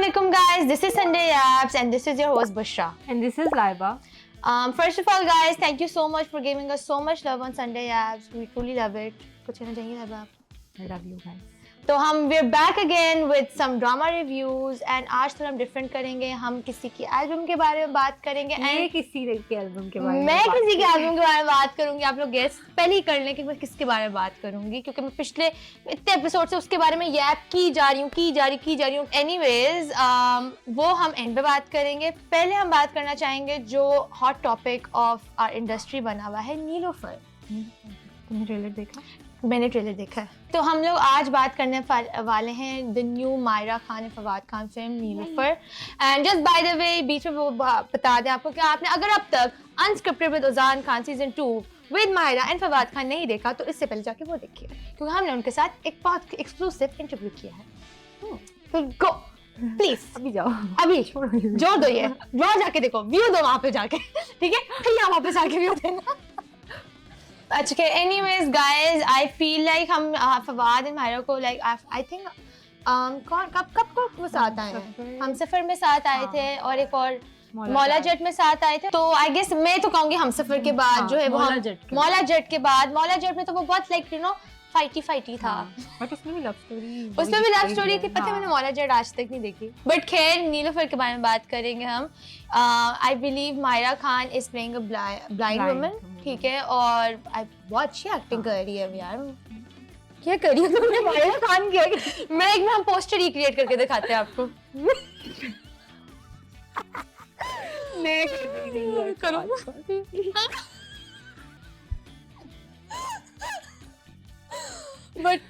Assalamualaikum guys, this is Sunday Apps and this is your host Bushra. And this is Laiba. First of all guys, thank you so much for giving us so much love on Sunday Apps. We truly love it. कुछ कहना चाहिए Laiba आप? I love you guys. तो हम we're back again with some drama reviews and आज थोड़ा हम different करेंगे. हम किसी की एल्बम के बारे में बात करेंगे. मैं किसी के एल्बम के बारे में मैं किसी के एल्बम के बारे में बात करूंगी. आप लोग गेस पहले ही कर लें कि मैं किसके बारे में बात करूंगी क्योंकि मैं पिछले इतने एपिसोड से उसके बारे में यैप की जा रही हूँ. एनीवेज वो हम एंड पे बात करेंगे. पहले हम बात करना चाहेंगे जो hot topic of our industry बना हुआ है, नीलोफर. तुमने ट्रेलर देखा? मैंने ट्रेलर देखा है. तो हम लोग आज बात करने वाले हैं द न्यू मायरा खान और Fawad Khan film Neelofar. And just by the way बीच में वो बता दें आपको कि आपने अगर अब तक unscripted with Ujan Khan season 2 with Maira and Fawad Khan नहीं देखा तो इससे पहले जाके वो देखिए क्योंकि हमने उनके साथ एक बहुत एक्सक्लूसिव इंटरव्यू किया है. तो गो प्लीज अभी जाओ, अभी जोर दो, ये जोर जाके देखो, व्यू दो वहां पे जाके, ठीक है? फिर यहाँ वापस आके व्यू देना. अच्छा, एनीवेज गाइस, आई फील लाइक हम फवाद एंड मायरा को लाइक आई थिंक कौन कब वो साथ आए हैं? हमसफर में साथ आए थे और एक और मौला जट में साथ आए थे. तो आई गेस मैं तो कहूंगी हमसफर के बाद जो है वो मौला जट के बाद. मौला जट में तो वो बहुत लाइक यू नो फाइटी था. बट उसमें भी लव स्टोरी थी. पता है मैंने मौला जट आज तक नहीं देखी. बट खैर नीलोफर के बारे में बात करेंगे हम. I believe Maira Khan is playing a blind woman, ठीक है? और बहुत अच्छी एक्टिंग कर रही है यार. क्या करी है तुमने मायरा खान की? मैं एक हम पोस्टर रिक्रिएट करके दिखाते हैं आपको. करो बट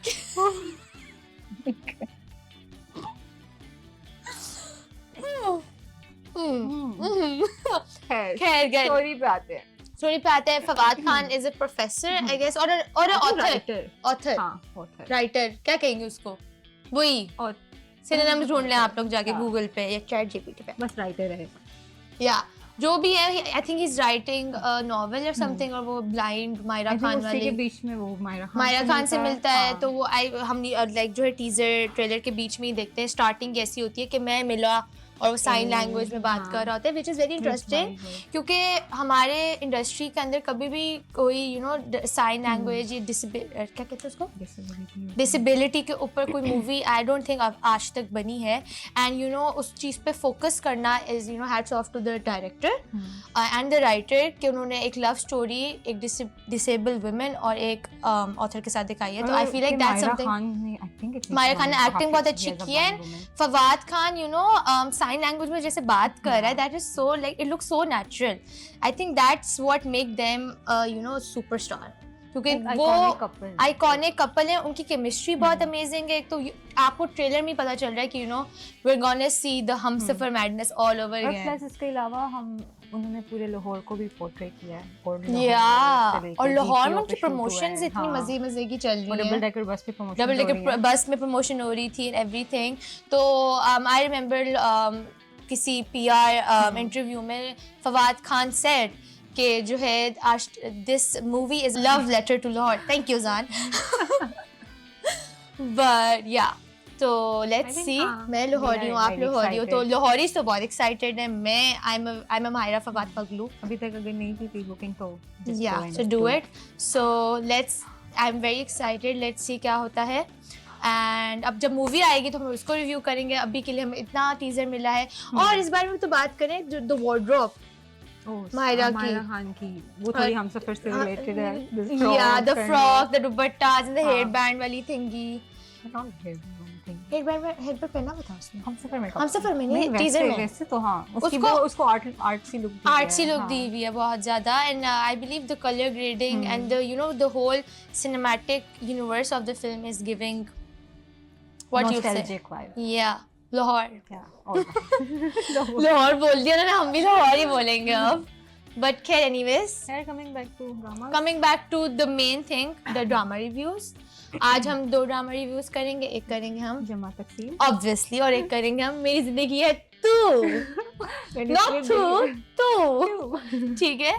खैर स्टोरी पे आते हैं. Fawad Khan is a professor I guess और ऑथर राइटर, क्या कहेंगे उसको? वही और सिनोनिम्स ढूंढ लें आप लोग जाके गूगल पे या चैट जीपीटी पे. बस राइटर है या जो भी है. I think he is writing a novel और समथिंग. और वो ब्लाइंड मायरा खान वाले के बीच में वो मायरा खान से मिलता है. तो वो हम लाइक जो है टीजर ट्रेलर के बीच में ही देखते हैं. स्टार्टिंग ऐसी होती है कि मैं मिला और वो साइन लैंग्वेज में बात कर रहा होता है, विच इज़ वेरी इंटरेस्टिंग क्योंकि हमारे इंडस्ट्री के अंदर कभी भी कोई यू नो साइन लैंग्वेज या क्या कहते हैं उसको, डिसेबिलिटी के ऊपर कोई मूवी आई डोंट थिंक आज तक बनी है. एंड यू नो उस चीज़ पे फोकस करना is you know hats off to the director and the writer कि उन्होंने एक लव स्टोरी एक डिसेबल वुमेन और एक ऑथर के साथ दिखाई है. तो I feel like that's something. Maira Khan ने एक्टिंग बहुत अच्छी की है. Fawad Khan you know sign language में जैसे बात कर रहा है, that is so like it look so natural. I think that's what make them you know superstar क्योंकि वो आइकॉनिक कपल है. उनकी केमिस्ट्री बहुत अमेजिंग है. एक तो आपको ट्रेलर में पता चल रहा है कि you know we are gonna see the Humsafar madness all over again. Plus इसके अलावा उन्होंने पूरे लाहौर को भी पोर्ट्रेट किया है. या और लाहौर में उनकी प्रमोशंस इतनी मजे की चल रही है. डबल डेकर बस में प्रमोशन हो रही थी एंड एवरीथिंग. तो आई रिमेंबर किसी पीआर इंटरव्यू में फवाद खान सेड कि जो है आज this movie is love letter to Lahore. Thank you जान. बट या तो लेट्स सी. मैं लाहौरी हूँ, आप लाहौरी हो, तो लाहौरी तो बहुत एक्साइटेड है. मैं I am a Mahira Fawad पगलू. अभी तक अगर नहीं थी प्री बुकिंग तो या so do it. So let's I am very excited. Let's see क्या होता है. एंड अब जब मूवी आएगी तो हम उसको रिव्यू करेंगे. अभी के लिए हमें इतना टीजर मिला है. और इस बारे में तो बात करें जो द वार्डरोब मायरा खान की वो थोड़ी हमसफर से रिलेटेड है. Yeah the frock, the dupattas and the hair band वाली थिंगी. हेयर बैंड पहना हुआ था उसने हमसफर में नहीं टीजर में. वैसे तो हाँ उसको आर्टसी लुक दी हुई है बहुत ज्यादा. And I believe the colour grading and the you know the whole cinematic universe of the film is giving what you say. Yeah Lahore Lahore बोल दिया ना, हम भी लाहौर ही बोलेंगे अब. बट खैर anyways coming back to the main thing, the drama reviews. आज हम 2 ड्रामा रिव्यूज करेंगे. एक करेंगे हम जमा तकसीम ऑब्वियसली और एक करेंगे हम मेरी जिंदगी है तू. नॉट तू ठीक है.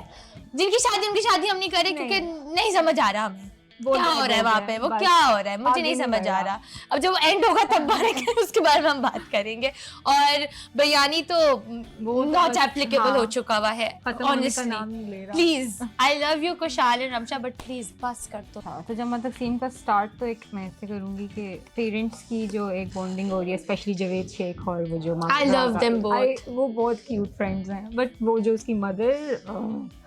जिनकी शादी हम नहीं करें क्योंकि नहीं समझ आ रहा हमें. क्या हो रहा है वहाँ पे, वो क्या हो रहा है मुझे नहीं समझ आ रहा। अब जब एंड होगा तब बारे उसके बारे में हम बात करेंगे। और बयानी तो नॉट एप्लीकेबल हो चुका हुआ है honestly. Please I love you Kushal and Ramsha, but please बस कर दो। तो जब मतलब सीन का स्टार्ट तो एक मैं ऐसे करूंगी कि पेरेंट्स की जो एक बॉन्डिंग हो रही है, स्पेशली जावेद शेख और वो जो आई लव देम बोथ, वो बहुत क्यूट फ्रेंड्स हैं। बट वो जो उसकी मदर,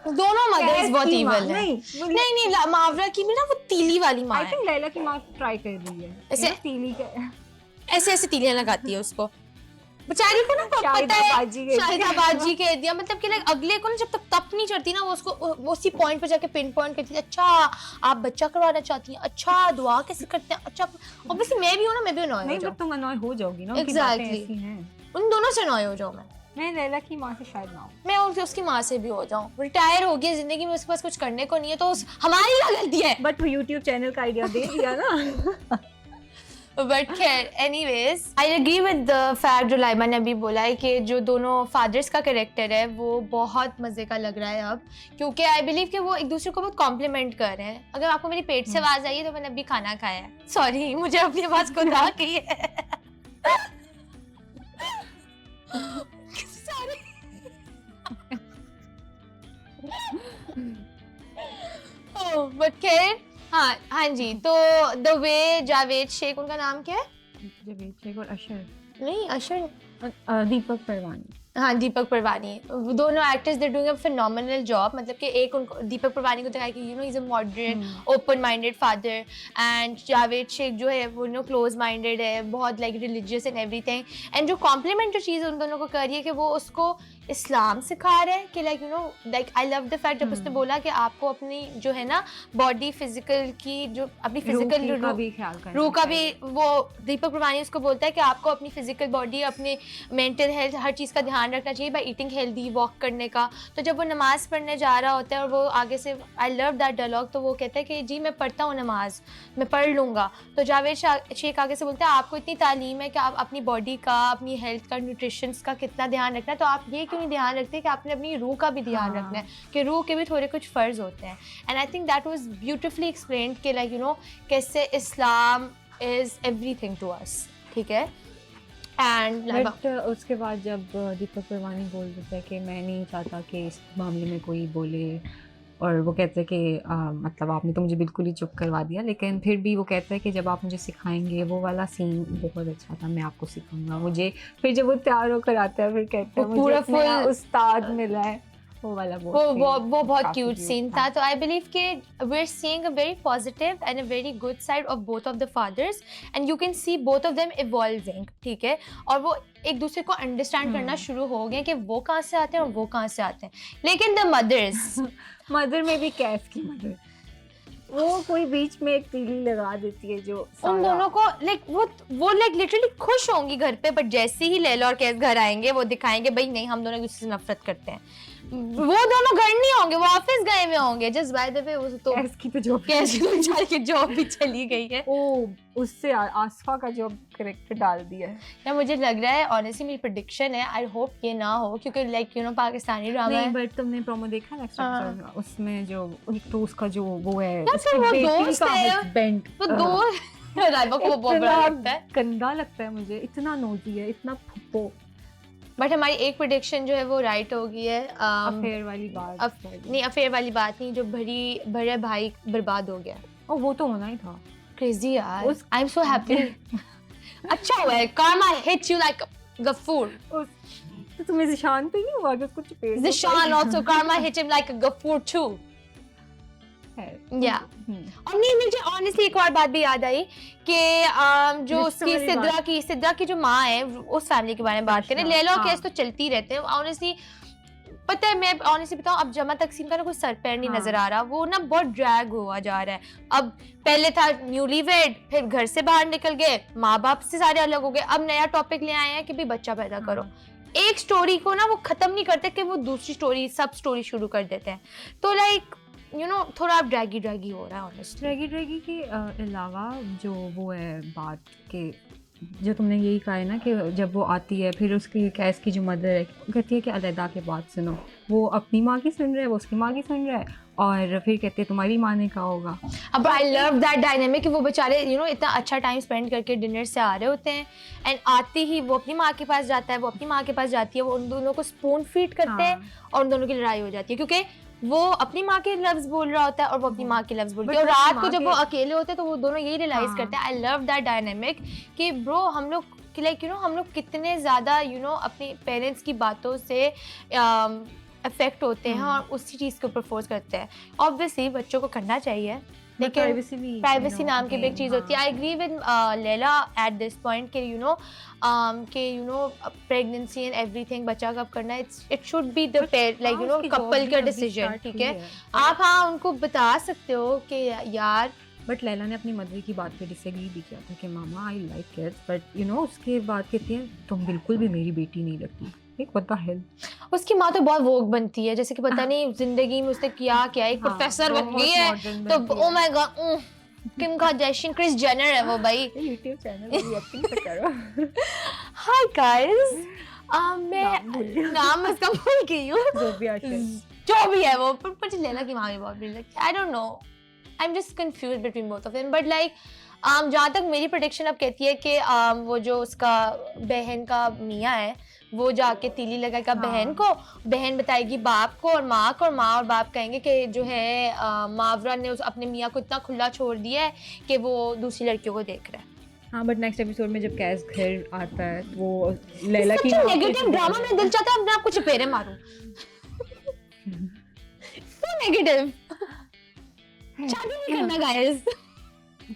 दोनों मदर्स बहुत इविल है। नहीं मावरा की भी ना वो तीली वाली माँ है। आई थिंक लैला की माँ ट्राई कर रही है ऐसे तीली का, ऐसे तीलियां लगाती है उसको बेचारी को ना, पता है शाहिदा बाजी कह दिया। मतलब कि लाइक अगले को ना जब तक तप नहीं चढ़ती ना, वो उसको वो उसी पॉइंट पे जाके पिन पॉइंट करती है। अच्छा आप बच्चा करवाना चाहती हैं, अच्छा दुआ कैसे करते हैं, अच्छा ऑब्वियसली मैं भी हूँ ना, मैं भी अनॉय हो जाऊँ। तुम अनॉय हो जाओगी ना, एग्जैक्टली उन दोनों से अनॉय हो जाऊँ मैं लैला की माँ से शायद ना हो, मैं उसकी माँ से भी हो जाऊँ। रिटायर हो गई जिंदगी में, उसके पास कुछ करने को नहीं है, तो हमारी क्या गलती है। बट वो यूट्यूब चैनल का आइडिया दे दिया ना। बट खैर anyways I agree with the fact जो लाइमा ने अभी बोला है कि जो दोनों फादर्स का कैरेक्टर है वो बहुत मज़े का लग रहा है अब, क्योंकि आई बिलीव कि वो एक दूसरे को बहुत कॉम्प्लीमेंट कर रहे हैं। अगर आपको मेरी पेट से आवाज़ आई है तो मैंने अभी खाना खाया है, सॉरी मुझे अपनी आवाज़ को ना कही है। बट खैर हाँ जी, तो द वे जावेद शेख, उनका नाम क्या है? जावेद शेख और अशर, नहीं अशर, दीपक परवानी। हाँ दीपक परवानी, दोनों actors they doing a phenomenal job. मतलब कि एक उनको दीपक परवानी को दिखाया कि you know is a moderate open minded father, and Javed Sheikh जो है वो नो क्लोज माइंडेड है, बहुत like religious and everything. And जो कॉम्प्लीमेंट जो चीज़ उन दोनों को कर रही है कि वो उसको इस्लाम सिखा रहे हैं कि like you know like I love the fact जब उसने बोला कि आपको अपनी जो है ना बॉडी फिजिकल की जो अपनी फिजिकल रूह का भी, वो दीपक परवानी उसको बोलता है कि आपको अपनी फिजिकल बॉडी, अपने मेंटल हेल्थ, हर चीज़ का ध्यान रखना चाहिए बाय ईटिंग हेल्दी, वॉक करने का। तो जब वो नमाज़ पढ़ने जा रहा होता है और वो आगे से आई लव दैट डायलॉग, तो वो कहता है कि जी मैं पढ़ता हूँ नमाज, मैं पढ़ लूँगा। तो जावेद शेख आगे से बोलता है आपको इतनी तालीम है कि आप अपनी बॉडी का, अपनी हेल्थ का, न्यूट्रिशंस का कितना ध्यान रखना है, तो आप ये क्यों नहीं ध्यान रखते कि आपने अपनी रूह का भी ध्यान रखना है, कि रूह के भी थोड़े कुछ फ़र्ज होते हैं। And I think that was beautifully explained कि लाइक यू नो कैसे इस्लाम इज़ एवरीथिंग टू अस, ठीक है। एंड बट उसके बाद जब दीपक परवानी बोल देता है कि मैं नहीं चाहता कि इस मामले में कोई बोले, और वो कहते हैं कि मतलब आपने तो मुझे बिल्कुल ही चुप करवा दिया, लेकिन फिर भी वो कहता है कि जब आप मुझे सिखाएंगे, वो वाला सीन बहुत अच्छा था, मैं आपको सिखाऊंगा। मुझे फिर जब वो तैयार होकर आता है फिर कहता है मुझे पूरा उस्ताद मिला है, वो वाला वो बहुत क्यूट सीन था। तो आई बिलीव कि we are seeing a very positive and a very good side of both of the fathers, and you can see both of them evolving, ठीक है। और वो एक दूसरे को अंडरस्टैंड करना शुरू हो गए कि वो कहाँ से आते हैं और वो कहाँ से आते हैं। लेकिन द मदर्स मदर में भी कैफ की मदर, वो कोई बीच में एक तीली लगा देती है जो उन दोनों को लाइक वो लाइक लिटरली खुश होंगी घर पे, बट जैसे ही लैला और कैफ घर आएंगे वो दिखाएंगे भाई नहीं हम दोनों एक दूसरे से नफरत करते हैं। वो दोनों घर नहीं होंगे, वो ऑफिस गए हुए होंगे। जस्ट बाय द वे वो तो कैफ की तो जॉब की जॉब भी चली गई है। ओ उससे आसफा का जॉब करेक्टर डाल दिया है या मुझे लग रहा है ऑनेस्टली मेरी प्रेडिक्शन है, आई होप ये ना हो, क्योंकि like you no Pakistani drama है। बट तुमने प्रोमो देखा नेक्स्ट एपिसोड, उसमें जो एक तो उसका जो वो है उसकी बेटी का हस्बैंड, वो दोस्त राइबा को बहुत बुरा लगता है, गंदा लगता है मुझे, इतना नोजी है, इतना फुप्पो। बट हमारी एक प्रेडिक्शन जो है वो राइट हो गई है। अफेयर वाली बात नहीं, अफेयर वाली बात नहीं, जो बड़े भाई बर्बाद हो गया। ओ वो तो होना ही था। क्रेजी यार, आई एम सो हैप्पी। अच्छा हुआ है, karma hits you like Ghafoor. तो तुम्हें ज़िशान पे नहीं हुआ कि उसको चपेट? Zeeshan also karma hit him like a Ghafoor too। या और नहीं मुझे ऑनेस्टली एक और बात भी याद आई कि जो उसकी सिद्रा की जो माँ है, उस फैमिली के बारे में बात करें। लैला और कैस तो चलती रहते हैं ऑनेस्टली। पता है मैं ऑनेस्टली बताऊं, अब जमा तकसीम का ना कोई सर पैर नहीं नजर आ रहा, वो ना बहुत ड्रैग हुआ जा रहा है। अब पहले था न्यूलीवेड, फिर घर से बाहर निकल गए, माँ बाप से सारे अलग हो गए, अब नया टॉपिक ले आए हैं कि भी बच्चा पैदा करो। एक स्टोरी को ना वो खत्म नहीं करते कि वो दूसरी स्टोरी सब स्टोरी शुरू कर देते हैं। तो लाइक यू नो थोड़ा अब ड्रैगी हो रहा है ऑनेस्टली। ड्रैगी के अलावा जो वो है बात के, जो तुमने यही कहा है ना कि जब वो आती है फिर उसकी कैस की जो मदर है कहती है कि अलैदा के बात सुनो, वो अपनी माँ की सुन रहा है, वो उसकी माँ की सुन रहा है, और फिर कहते हैं तुम्हारी माँ ने कहा होगा। अब आई लव दैट डायनेमिक कि वो बेचारे इतना अच्छा टाइम स्पेंड करके डिनर से आ रहे होते हैं एंड आते ही वो अपनी माँ के पास जाता है, वो अपनी माँ के पास जाती है, वो उन दोनों को स्पून फीड करते हैं और उन दोनों की लड़ाई हो जाती है क्योंकि वो अपनी माँ के लफ्ज बोल रहा होता है और वो अपनी माँ के लफ्ज बोलती है और रात को जब वो अकेले होते हैं तो वो दोनों यही रियलाइज करते हैं। आई लव दैट डायनेमिक कि ब्रो हम लोग हम लोग कितने ज़्यादा अपने पेरेंट्स की बातों से अफेक्ट होते हैं और उसी चीज़ के ऊपर फोर्स करते हैं। ऑब्वियसली बच्चों को करना चाहिए लेकिन प्राइवेसी नाम की भी एक चीज़ होती है। I agree with Laila at this point कि प्रेगनेंसी एंड एवरीथिंग बच्चा कब करना है, it should be the couple का डिसीजन, ठीक है। आप उनको बता सकते हो कि यार, बट लैला ने अपनी मदर की बात पे डिसएग्री भी किया था कि मामा आई लाइक किड्स, बट उसके बाद कहती है तुम बिल्कुल भी मेरी बेटी नहीं लगती। What the hell? उसकी माँ तो बहुत वोग बनती है, जैसे कि पता नहीं जिंदगी में उसने क्या किया, एक प्रोफेसर बन गई है तो oh my God Kim Kardashian, Kris Jenner है वो भाई। YouTube चैनल में एक्टिंग तो करो। हाय गाइस, मैं नाम उसका भूल गई हूँ, जो भी है वो, पर मुझे लैला की माँ भी बहुत बुरी लगती है। I don't know, I am just confuse between both of them, but like जहाँ तक मेरी प्रेडिक्शन अब कहती है कि वो जो उसका बहन का मियाँ है वो जाके तीली लगाएगा बहन को, बहन बताएगी बाप को और माँ को, और माँ और बाप कहेंगे कि जो है मावरा ने अपने मियाँ को इतना खुला छोड़ दिया है कि वो दूसरी लड़कियों को देख रहा है। हाँ, बट नेक्स्ट एपिसोड में जब कैस घर आता है तो वो लैला की नेगेटिव ड्रामा में दिल चाहता है अपने आप को चपेरे मारूं। तो नेगेटिव शादी नहीं करना गाइस।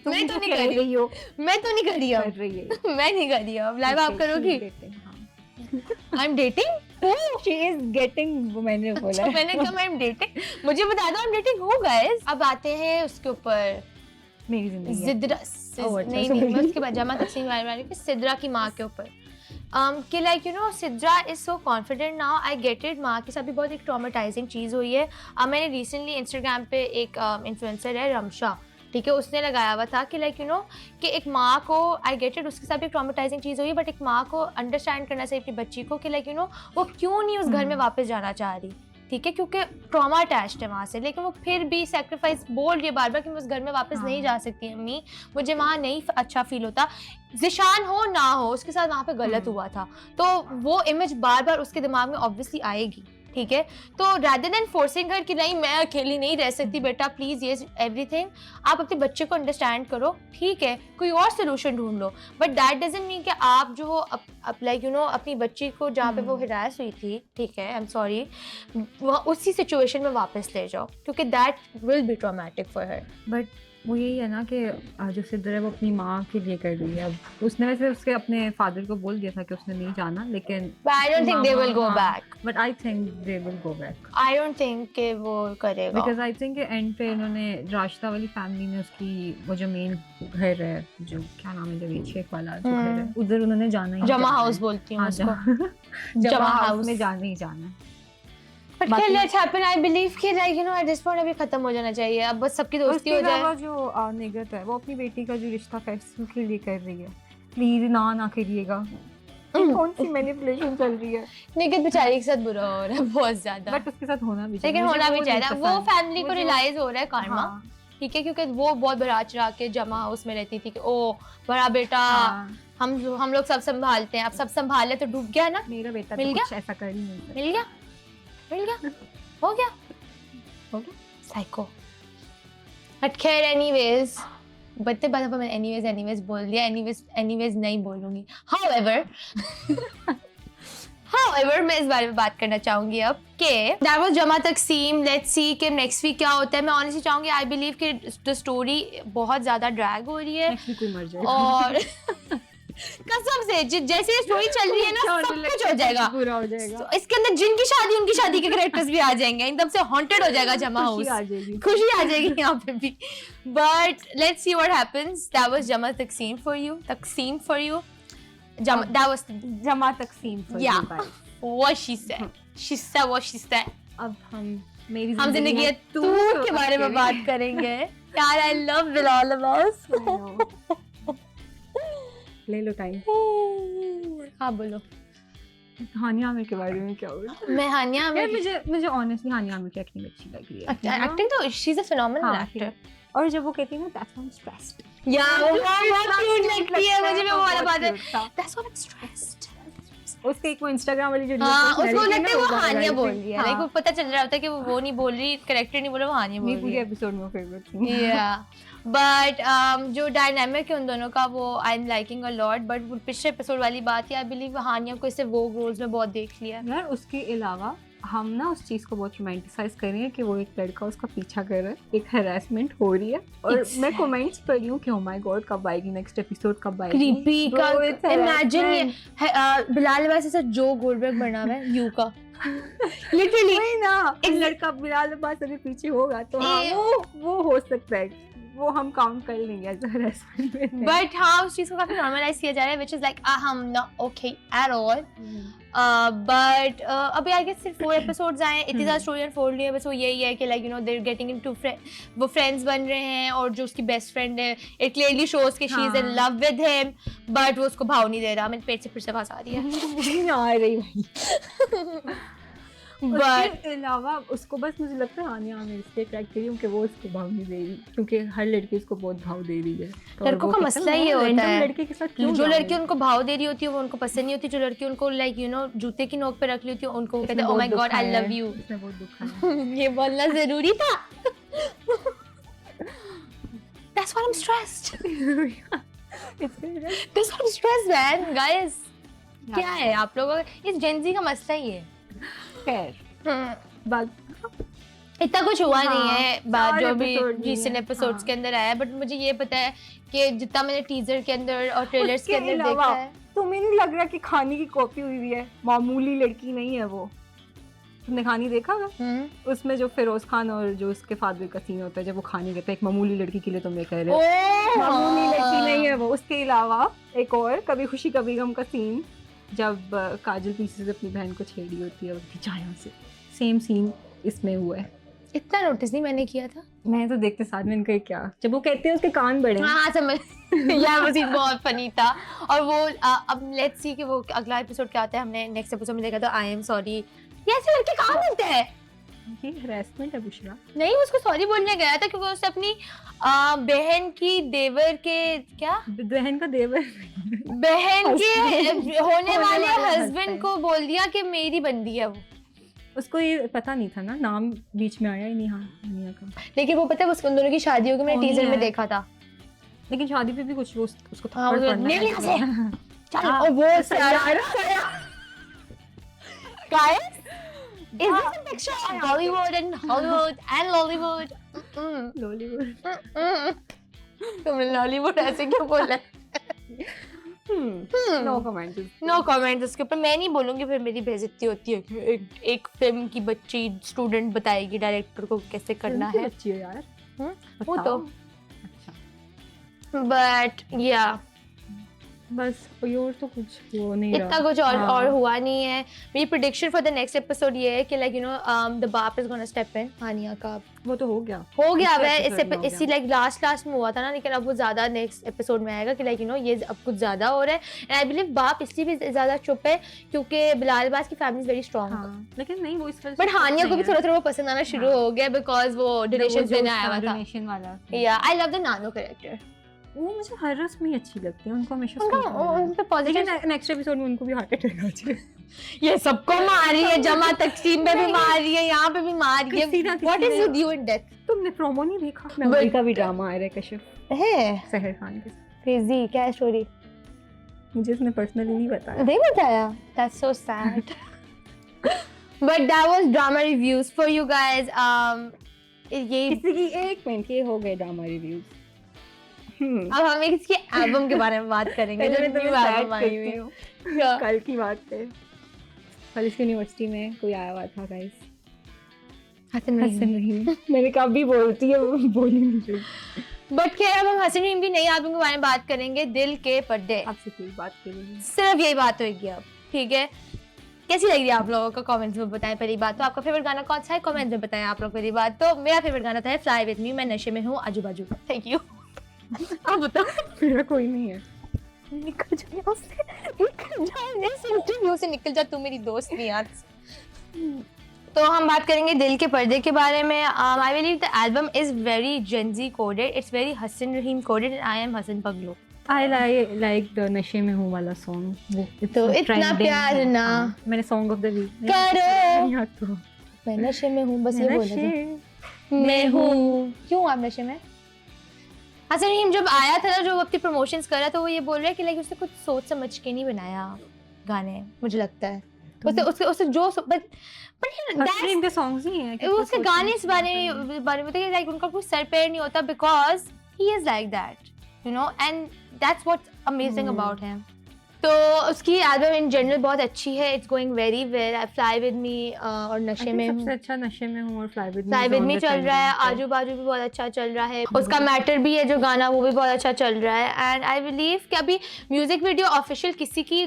मैं तो नहीं कर रही हूँ, मैं तो नहीं कर रही हूँ, मैं नहीं कर रही हूँ। लाइव आप करोगी? I'm dating? She is getting, मैंने बोला। अच्छा, मैंने कहा I'm dating, मुझे बता दो I'm dating हूँ guys। अब आते हैं उसके ऊपर, मेरी जिंदगी सिद्रा, नहीं उसके बाद जमा तकसीम वाली पे सिद्रा की माँ के ऊपर कि Sidra is so confident now. I get it, माँ के साथ भी बहुत एक ट्रॉमेटाइजिंग चीज़ हुई है। मैंने रिसेंटली इंस्टाग्राम पे एक इन्फ्लुएंसर है रमशा, ठीक है, उसने लगाया हुआ था कि कि एक माँ को, आई गेट इट, उसके साथ भी ट्रॉमेटाइजिंग चीज़ हुई है, बट एक माँ को अंडरस्टैंड करना चाहिए अपनी बच्ची को कि वो क्यों नहीं उस घर में वापस जाना चाह रही, ठीक है, क्योंकि ट्रॉमा अटैच्ड है वहाँ से, लेकिन वो फिर भी सेक्रीफाइस बोल रही है बार बार कि मैं उस घर में वापस नहीं जा सकती अम्मी, मुझे वहाँ नहीं अच्छा फील होता, ज़िशान हो ना हो उसके साथ वहाँ पे गलत हुआ था, तो वो इमेज बार बार उसके दिमाग में ऑब्वियसली आएगी, ठीक है। तो rather than forcing her कि नहीं मैं अकेली नहीं रह सकती बेटा, प्लीज ये एवरीथिंग, आप अपने बच्चे को अंडरस्टैंड करो, ठीक है, कोई और सोल्यूशन ढूंढ लो, बट दैट डजंट मीन कि आप जो हो अपनी बच्ची को जहाँ पे वो हिरास हुई थी, ठीक है, आई एम सॉरी, उसी सिचुएशन में वापस ले जाओ, क्योंकि that will be traumatic for her. But वो यही है ना कि जो सिद्रा है वो अपनी माँ के लिए कर रही है। अब उसने वैसे उसके अपने फादर को बोल दिया था कि उसने नहीं जाना, लेकिन I don't think they will go back, but I think they will go back. I don't think कि वो करेगा, बिकॉज आई थिंक एंड पे इन्होंने राशिदा वाली फैमिली में उसकी वो जो मेन घर है, जो क्या नाम है, जो शेख वाला जो घर है, उधर उन्होंने जाना ही, जमा हाउस बोलती हूँ उसको, जमा हाउस में जाना ही जाना है। But let's happen, I believe कि at this point अभी खत्म हो जाना चाहिए, अब बस सबकी दोस्ती हो जाए। जो निगत है वो अपनी बेटी का जो रिश्ता फैसला के लिए कर रही है, प्लीज ना करिएगा। कौन सी मैनिपुलेशन चल रही है? निगत बेचारी के साथ बुरा हो रहा है बहुत ज्यादा, बट उसके साथ होना भी चाहिए, लेकिन होना भी चाहिए। वो फैमिली को रियलाइज हो रहा है कार्मा, ठीक है, क्योंकि वो बहुत बड़ा चढ़ा के जमा हाउस में रहती थी कि ओ बड़ा बेटा, हम लोग सब संभालते हैं, अब सब संभाले तो डूब गया ना, मेरा बेटा मिल गया, ऐसा कर ही नहीं, मिल गया हो गया साइको। बट खैर एनीवेज, बत्ते बात पर मैंने एनीवेज बोल दिया, एनीवेज नहीं बोलूंगी। However, मैं इस बारे में बात करना चाहूंगी अब कि that was जमा तकसीम, let's see कि नेक्स्ट वीक क्या होता है। मैं ऑनेस्टली चाहूंगी, आई बिलीव कि द स्टोरी बहुत ज्यादा ड्रैग हो रही है, नेक्स्ट वीक कोई मर जाएगा, और कसम से जैसे स्टोरी चल रही है ना, सब कुछ हो जाएगा, पूरा हो जाएगा। So, इसके अंदर जिनकी शादी उनकी शादी के कैरेक्टर्स भी आ जाएंगे, एकदम से हॉन्टेड हो जाएगा जमा हाउस, खुशी आ जाएगी यहाँ पे भी। But let's see what happens. That was जमा तकसीम फॉर यू, that was जमा तकसीम for you guys. What she said what she said। अब हम जिंदगी तू के बारे में बात करेंगे यार। I love Bilal Abbas. ले लो टाइम। हाँ बोलो। हानिया आमिर के बारे में क्या बोलूं? मैं हानिया यार आमिर मुझे ऑनेस्टली हानिया आमिर की एक्टिंग अच्छी लग रही है। एक्टिंग तो शी इज अ फिनोमिनल हाँ, एक्टर। और जब वो कहती है ना that's why I am stressed, या वो बहुत क्यूट लगती है मुझे, वो वाला बात है है। That's what I am stressed. उसके एक वो इंस्टाग्राम वाली जो हाँ रील्स उसको narrative लगता है ना, वो बहुत हानिया लगाई बोल थी। रही है, हाँ, लाइक वो पता चल रहा होता है कि वो नहीं बोल रही, करेक्टर नहीं बोल रहा, वो हानिया बोल नहीं रही पूरे है। एपिसोड में फेवरेट थी। या बट जो डायनामिक है उन दोनों का वो I am liking a lot. But पिछले एपिसोड वाली बात है, आई बिलीव हानिया को इसे वो रोल्स में बहुत देख लिया। यार उसके अलावा हम ना उस चीज को बहुत रोमांटिसाइज कर रहे हैं कि वो एक लड़का उसका पीछा कर रहा है, एक हैरेसमेंट हो रही है, और मैं कमेंट्स पढ़ रही हूँ कि ओह माय गॉड कब आएगी नेक्स्ट एपिसोड, कब आएगी। क्रीपी का Bro, it's इमेजिन ये harassment. बिलाल अब्बास से जो गोल्डबर्ग बना हुआ है यू का लिटरली। वही ना, एक लड़का बिलाल अब्बास अगर पीछे होगा तो हाँ वो हो सकता है, वो हम काउंट कर लेंगे एज हैरेसमेंट में। बट हाँ उस चीज को काफी नॉर्मलाइज किया जा रहा है व्हिच इज लाइक हम not okay at all. But अभी आई गेस सिर्फ 4 एपिसोड्स आए, इतनी ज़्यादा स्टोरी अनफोल्ड नहीं है, बस वो यही है कि like you know they are getting into वो फ्रेंड्स बन रहे हैं, और जो उसकी बेस्ट फ्रेंड है इट क्लियरली शोज कि she is in love with him, but वो उसको भाव नहीं दे रहा। मेरे पेट से फिर से आवाज आ रही है आ रही भाई। बट उसके अलावा उसको बस मुझे लगता है हानिया आमिर इसलिए अट्रैक्ट करी क्योंकि वो उसको भाव नहीं दे रही, क्योंकि हर लड़की उसको बहुत भाव दे रही है। लड़कों का मसला ये होता है, लड़के के साथ क्यों जो लड़की उनको भाव दे रही होती है वो उनको पसंद नहीं होती, जो लड़की उनको लाइक यू नो जूते की नोक पे रख ली होती है उनको कहते हैं oh my God I love you. इसमें बहुत दुख है। ये बोलना जरूरी था। That's why I'm stressed. That's why I'm stressed, man, guys. क्या है आप लोगों का इस जेन ज़ी का मसला ही है। खैर बात इतना कुछ हुआ नहीं है बात चार जो भी episode ही रिसेंट हैं, एपिसोड्स हाँ। के अंदर आया है, बट मुझे ये पता है कि जितना मैंने टीजर के अंदर और ट्रेलर्स उसके के अंदर अलावा देखा है, तुम्हें नहीं लग रहा कि खानी की कॉपी हुई है? मामूली लड़की नहीं है वो। तुमने खानी देखा है? उसमें जो फिरोज खान और जो उसके फादर का सीन होता है जब वो खानी कहता है एक मामूली लड़की के लिए तुम ये कह रहे हो, मामूली लड़की नहीं है वो। उसके अलावा एक और कभी खुशी कभी गम का सीन जब काजल पीछे से अपनी बहन को छेड़ी होती है और खिंचाया से, सेम सीन इसमें हुआ है। इतना नोटिस नहीं मैंने किया था। मैं तो देखते साथ में इनका क्या जब वो कहते हैं उसके कान बड़े हैं। हाँ समझ यार वो सीन बहुत फनी था। और वो अब लेट्स सी कि वो अगला एपिसोड क्या आता है। हमने नेक्स्ट एपिसोड में देखा तो आई एम सॉरी, ये ऐसे लड़के कहाँ मिलते हैं? ये हरासमेंट है बुशरा। नहीं उसको सॉरी बोलने गया था क्योंकि उसने अपनी बहन की देवर के क्या बहन का देवर बहन के होने वाले वाले हस्बैंड husband। को बोल दिया कि मेरी बंदी है वो। उसको ये पता नहीं था ना, नाम बीच में आया ही नहीं हानिया का। लेकिन वो पता है उसके उन दोनों की शादी होगी, मैंने होनी टीजर में है। देखा था। लेकिन शादी पे भी कुछ उसको हाँ, थप्पड़ वो पड़ना निकल है। यहाँ से। चल हाँ, और वो सयारा। Guys, is this a mixture of Bollywood and Hollywood and Lollywood? Lollywood। तुमने लॉलीवुड ऐसे क्यों बोला? No comment. नो कमेंट्स उसके ऊपर। मैं नहीं बोलूंगी, फिर मेरी बेइज्जती होती है कि एक फिल्म की बच्ची स्टूडेंट बताएगी डायरेक्टर को कैसे करना है। अच्छी है यार। वो तो अच्छा बट या बस कोई और तो कुछ वो नहीं रहा। इतना कुछ और हुआ नहीं है। मेरी prediction for the next episode ये है कि लाइक यू नो द बाप इज गोना स्टेप इन। हानिया का वो तो हो गया है इस episode में हो इसी गया। लाइक लास्ट में हुआ था ना, लेकिन अब वो ज्यादा नेक्स्ट एपिसोड में आएगा कि लाइक यू नो ये अब कुछ ज्यादा हो रहा है। एंड आई बिलीव बाप इसलिए भी ज्यादा चुप है क्योंकि बिलाल अब्बास की फैमिली इज वेरी स्ट्रांग। हाँ, लेकिन नहीं वो इस वजह बट से हानिया को भी नहीं है। थोड़ा वो पसंद आना शुरू हाँ। हो गया बिकॉज वो वो डोनेशन जो देने आया हुआ था। donation वाला या आई लव द नानो कैरेक्टर। वो मुझे हर रस्म ही अच्छी लगती है, उनको हमेशा उनका sweet लगता है। उन पे पॉजिटिव लेकिन नेक्स्ट एपिसोड में उनको भी हार्ट अटैक आ जाएगा। ये सबको मार रही है, जमा तकसीम में भी मार रही है, यहाँ पे भी मार रही किसी ना है। किसी व्हाट इज ने- विद यू इन डेथ? तुमने प्रोमो नहीं देखा? मेमोरी का भी ड्रामा आ रहा है कशिफ है सहर खान के साथ। क्रेजी क्या स्टोरी? मुझे इसने पर्सनली नहीं बताया। नहीं बताया? That's so sad. But that was drama reviews for you guys. ये किसी की एक मिनट ये हो गए ड्रामा रिव्यूज। अब हम इसकी एल्बम के बारे में बात करेंगे जो न्यू एल्बम आई हुई है। कल की बात है, कल इसकी यूनिवर्सिटी में कोई आया हुआ था गाइस। हसन रहीम। मैंने कभी बोलती है वो बोल ही नहीं रही। बट खैर अब हम हसन रहीम की नई एल्बम के बारे में बात करेंगे, दिल के पर्दे। आपसे कोई बात करेंगे, सिर्फ यही बात होगी अब, ठीक है? कैसी लग रही है आप लोगों को? कमेंट्स में बताएं। पहली बात तो आपका फेवरेट गाना कौन सा है? कमेंट्स में बताएं आप लोग। पहली बात तो मेरा फेवरेट गाना था फ्लाई विद मी, मैं नशे में हूँ आजू बाजू। Thank you. आप बताओ। मेरा कोई नहीं है। निकल जा यहाँ से, निकल जा, इस इंटरव्यू से निकल जा, तू मेरी दोस्त नहीं यार। तो हम बात करेंगे दिल के पर्दे के बारे में। I believe the album is very Gen Z coded, it's very Hasan Raheem coded and I am Hasan पगलू। I like the नशे में हूँ वाला सॉन्ग। तो इतना प्यार ना मैंने सॉन्ग ऑफ द वीक करो, तो मैं नशे में हूँ, बस ये बोला था मैं हूँ। क्यों आप नशे में? हसन रहीम जब आया था ना, जो अपनी प्रमोशंस कर रहा था, वो ये बोल रहा है कि लाइक उसने कुछ सोच समझ के नहीं बनाया गाने, मुझे लगता है। उससे जो हसन के सॉन्ग्स ही हैं, उसके गाने इस बारे में होते हैं लाइक उनका कोई सर पैर नहीं होता, because he is like that, you know, and that's what's amazing about him. तो उसकी एल्बम इन जनरल बहुत अच्छी है, it's going very well. Fly with me और नशे में सबसे अच्छा नशे में हूँ और फ्लाई विद मी चल रहा है, आजू बाजू भी बहुत अच्छा चल रहा है, उसका मैटर भी है जो गाना, वो भी बहुत अच्छा चल रहा है। एंड आई बिलीव कि अभी म्यूजिक वीडियो ऑफिशियल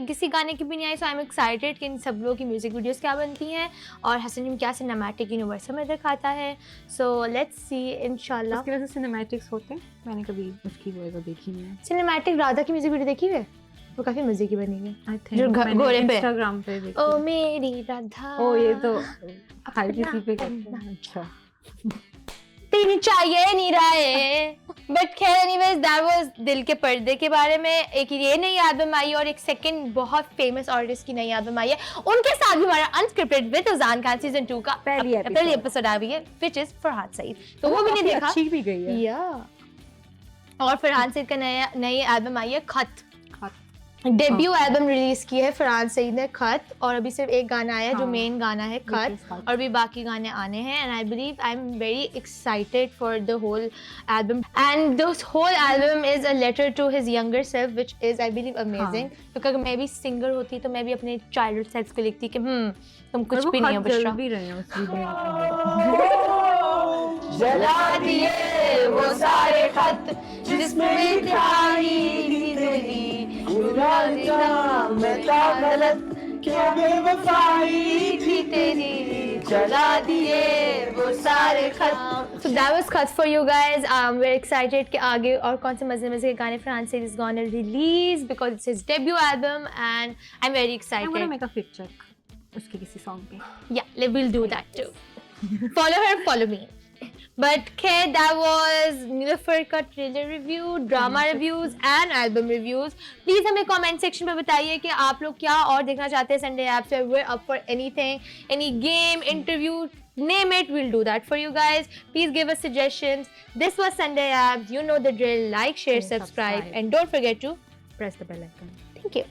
किसी गाने की भी नहीं आई, सो आई एम एक्साइटेड कि इन सब लोगों की म्यूजिक वीडियोस क्या बनती हैं और हसन रहीम क्या सिनेमैटिक यूनिवर्स में दिखाता है। सो लेट्स सी, इंशाल्लाह। उसकी वजह से सिनेमैटिक्स होते हैं, मैंने कभी उसकी वो तो देखी नहीं है। सिनेमैटिक राधा की म्यूजिक वीडियो देखी है, वो काफी मजे की बनी है, आई थिंक जो घोड़े पे इंस्टाग्राम पे देखी। ओ मेरी राधा, ओ ये तो हर किसी पे करते हैं। अच्छा, तेरी चाहिए नहीं रहा। बट खैर एनीवेज, दैट वाज दिल के पर्दे के बारे में। एक ये नई एल्बम आई और एक सेकंड बहुत फेमस आर्टिस्ट की नई एल्बम आई है, उनके साथ भी हमारा unscripted with Ujan Khan season 2 का पहली एपिसोड आ गई है, व्हिच इज फरहान सईद। तो वो भी नहीं देखा, अच्छी भी गई है। या और फरहान सईद का नई एल्बम आई है खत। डेब्यू एल्बम रिलीज की है फरहान सईद ने, खत, और अभी सिर्फ एक गाना आया है जो मेन गाना है खत, और भी बाकी गाने आने हैं। And I believe I am very excited for the whole album, and this whole album is a letter to his younger self, which is I believe amazing. क्योंकि अगर मैं भी सिंगर होती तो मैं भी अपने चाइल्डहुड सेल्फ को लिखती कि तुम कुछ भी नहीं हो बच्चा। भी रहे हैं उस वीडियो जला दिए वो सारे खत जिसमें प्यारी दिली, चुरा दिया मैं था गलत, क्या बेवफाई थी तेरी, जला दिए वो सारे खत। So that was Khat for you guys. We're excited कि आगे और कौन से मजे के गाने Farhan Saeed is gonna release because it's his debut album and I'm very excited. I'm gonna make a fit check उसके किसी सॉन्ग पे. Yeah, we'll do that too. Follow her, follow me. But okay, that was Niloufar का trailer review, drama reviews and album reviews. Please हमें comment section में बताइए कि आप लोग क्या और देखना चाहते हैं Sunday Apps पे. We're up for anything, any game, interview, name it, we'll do that for you guys. Please give us suggestions. This was Sunday Apps. You know the drill. Like, share, subscribe, and don't forget to press the bell icon. Thank you.